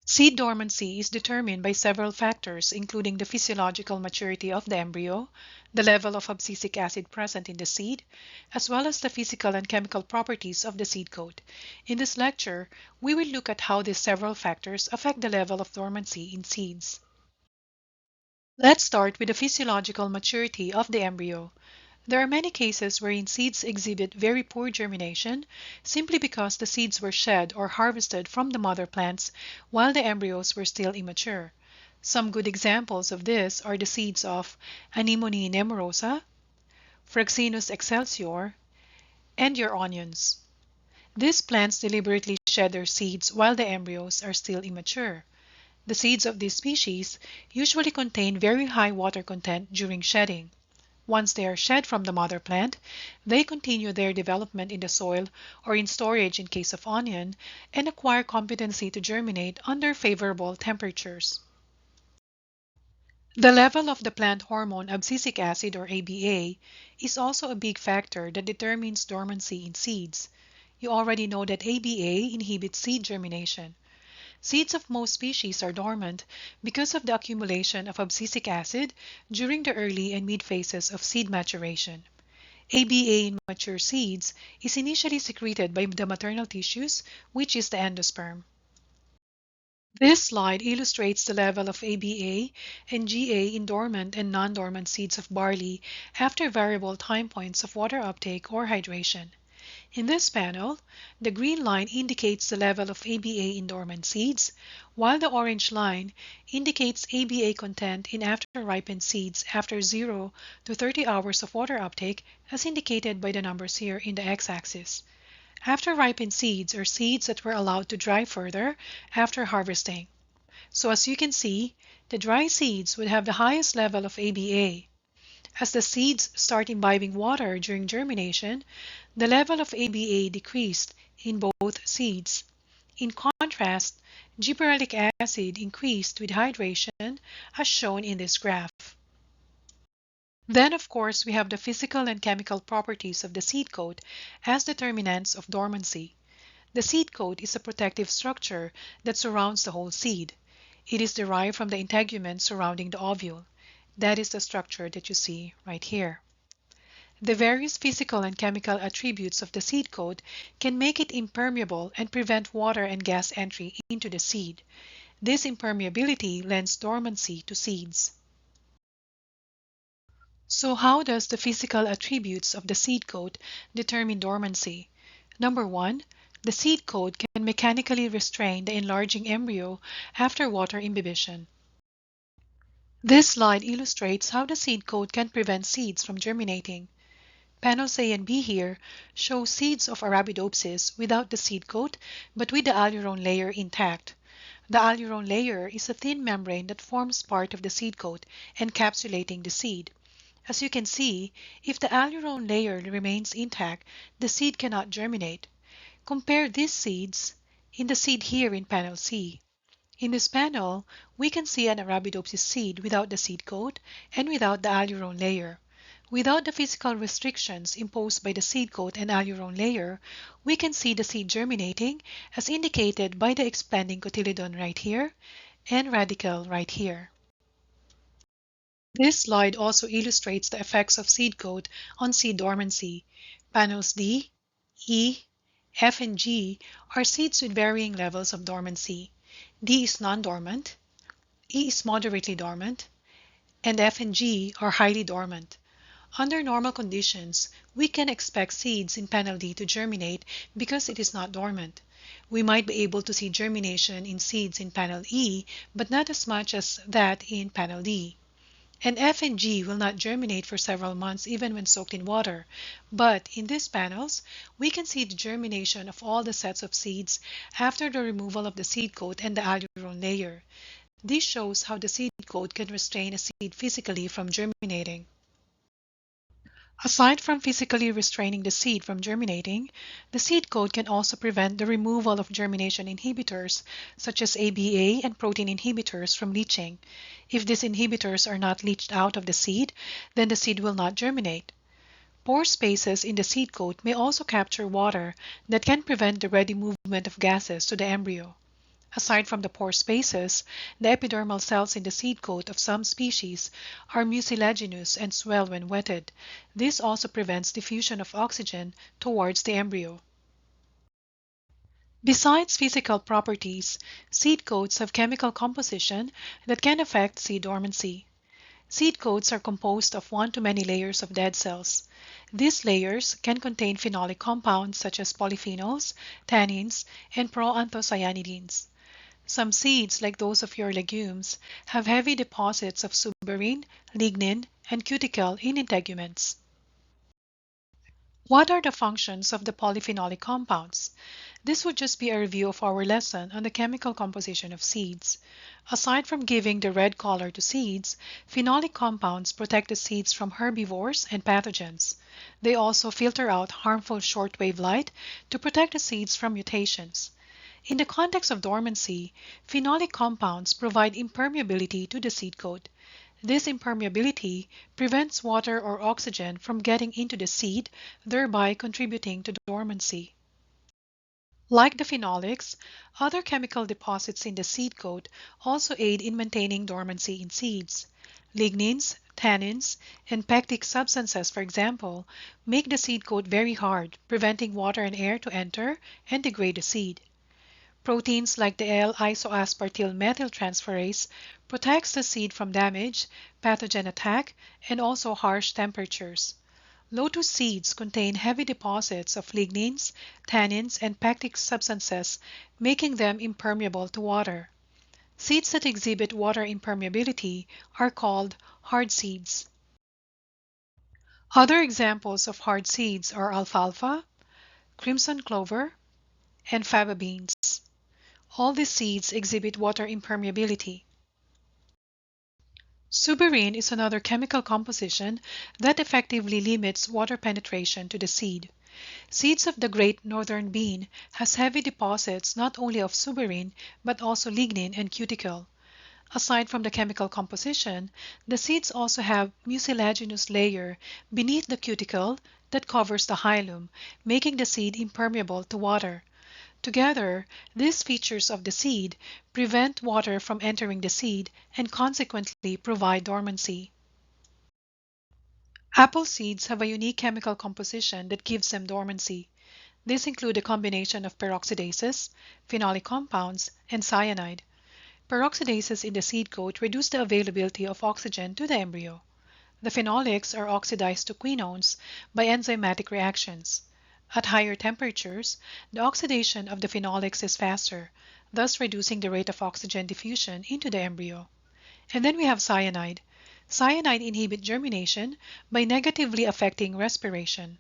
Seed dormancy is determined by several factors, including the physiological maturity of the embryo, the level of abscisic acid present in the seed, as well as the physical and chemical properties of the seed coat. In this lecture, we will look at how these several factors affect the level of dormancy in seeds. Let's start with the physiological maturity of the embryo. There are many cases wherein seeds exhibit very poor germination simply because the seeds were shed or harvested from the mother plants while the embryos were still immature. Some good examples of this are the seeds of Anemone nemorosa, Fraxinus excelsior, and your onions. These plants deliberately shed their seeds while the embryos are still immature. The seeds of this species usually contain very high water content during shedding. Once they are shed from the mother plant, they continue their development in the soil or in storage in case of onion and acquire competency to germinate under favorable temperatures. The level of the plant hormone abscisic acid or ABA is also a big factor that determines dormancy in seeds. You already know that ABA inhibits seed germination. Seeds of most species are dormant because of the accumulation of abscisic acid during the early and mid phases of seed maturation. ABA in mature seeds is initially secreted by the maternal tissues, which is the endosperm. This slide illustrates the level of ABA and GA in dormant and non-dormant seeds of barley after variable time points of water uptake or hydration. In this panel, the green line indicates the level of ABA in dormant seeds, while the orange line indicates ABA content in after-ripened seeds after 0 to 30 hours of water uptake, as indicated by the numbers here in the x-axis. After-ripened seeds are seeds that were allowed to dry further after harvesting. So as you can see, the dry seeds would have the highest level of ABA. As the seeds start imbibing water during germination, the level of ABA decreased in both seeds. In contrast, gibberellic acid increased with hydration as shown in this graph. Then, of course, we have the physical and chemical properties of the seed coat as determinants of dormancy. The seed coat is a protective structure that surrounds the whole seed. It is derived from the integument surrounding the ovule. That is the structure that you see right here. The various physical and chemical attributes of the seed coat can make it impermeable and prevent water and gas entry into the seed. This impermeability lends dormancy to seeds. So how does the physical attributes of the seed coat determine dormancy? Number one, the seed coat can mechanically restrain the enlarging embryo after water imbibition. This slide illustrates how the seed coat can prevent seeds from germinating. Panels A and B here show seeds of Arabidopsis without the seed coat but with the alurone layer intact. The alurone layer is a thin membrane that forms part of the seed coat, encapsulating the seed. As you can see, if the alurone layer remains intact, the seed cannot germinate. Compare these seeds in the seed here in panel C. In this panel, we can see an Arabidopsis seed without the seed coat and without the alurone layer. Without the physical restrictions imposed by the seed coat and alurone layer, we can see the seed germinating as indicated by the expanding cotyledon right here and radicle right here. This slide also illustrates the effects of seed coat on seed dormancy. Panels D, E, F, and G are seeds with varying levels of dormancy. D is non-dormant, E is moderately dormant, and F and G are highly dormant. Under normal conditions, we can expect seeds in panel D to germinate because it is not dormant. We might be able to see germination in seeds in panel E, but not as much as that in panel D. And F and G will not germinate for several months even when soaked in water. But in these panels, we can see the germination of all the sets of seeds after the removal of the seed coat and the alurone layer. This shows how the seed coat can restrain a seed physically from germinating. Aside from physically restraining the seed from germinating, the seed coat can also prevent the removal of germination inhibitors such as ABA and protein inhibitors from leaching. If these inhibitors are not leached out of the seed, then the seed will not germinate. Pore spaces in the seed coat may also capture water that can prevent the ready movement of gases to the embryo. Aside from the pore spaces, the epidermal cells in the seed coat of some species are mucilaginous and swell when wetted. This also prevents diffusion of oxygen towards the embryo. Besides physical properties, seed coats have chemical composition that can affect seed dormancy. Seed coats are composed of one to many layers of dead cells. These layers can contain phenolic compounds such as polyphenols, tannins, and proanthocyanidins. Some seeds, like those of your legumes, have heavy deposits of suberin, lignin, and cuticle in integuments. What are the functions of the polyphenolic compounds? This would just be a review of our lesson on the chemical composition of seeds. Aside from giving the red color to seeds, phenolic compounds protect the seeds from herbivores and pathogens. They also filter out harmful shortwave light to protect the seeds from mutations. In the context of dormancy, phenolic compounds provide impermeability to the seed coat. This impermeability prevents water or oxygen from getting into the seed, thereby contributing to dormancy. Like the phenolics, other chemical deposits in the seed coat also aid in maintaining dormancy in seeds. Lignins, tannins, and pectic substances, for example, make the seed coat very hard, preventing water and air to enter and degrade the seed. Proteins like the L-isoaspartyl methyltransferase protects the seed from damage, pathogen attack, and also harsh temperatures. Lotus seeds contain heavy deposits of lignins, tannins, and pectic substances, making them impermeable to water. Seeds that exhibit water impermeability are called hard seeds. Other examples of hard seeds are alfalfa, crimson clover, and faba beans. All these seeds exhibit water impermeability. Suberin is another chemical composition that effectively limits water penetration to the seed. Seeds of the great northern bean has heavy deposits not only of suberin but also lignin and cuticle. Aside from the chemical composition, the seeds also have mucilaginous layer beneath the cuticle that covers the hilum, making the seed impermeable to water. Together, these features of the seed prevent water from entering the seed and consequently provide dormancy. Apple seeds have a unique chemical composition that gives them dormancy. These include a combination of peroxidases, phenolic compounds, and cyanide. Peroxidases in the seed coat reduce the availability of oxygen to the embryo. The phenolics are oxidized to quinones by enzymatic reactions. At higher temperatures, the oxidation of the phenolics is faster, thus reducing the rate of oxygen diffusion into the embryo. And then we have cyanide. Cyanide inhibits germination by negatively affecting respiration.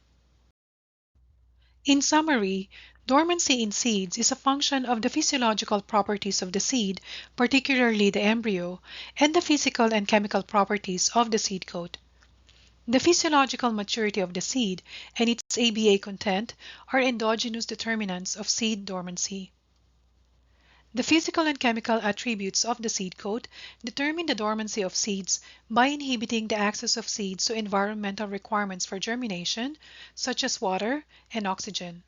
In summary, dormancy in seeds is a function of the physiological properties of the seed, particularly the embryo, and the physical and chemical properties of the seed coat. The physiological maturity of the seed and its ABA content are endogenous determinants of seed dormancy. The physical and chemical attributes of the seed coat determine the dormancy of seeds by inhibiting the access of seeds to environmental requirements for germination, such as water and oxygen.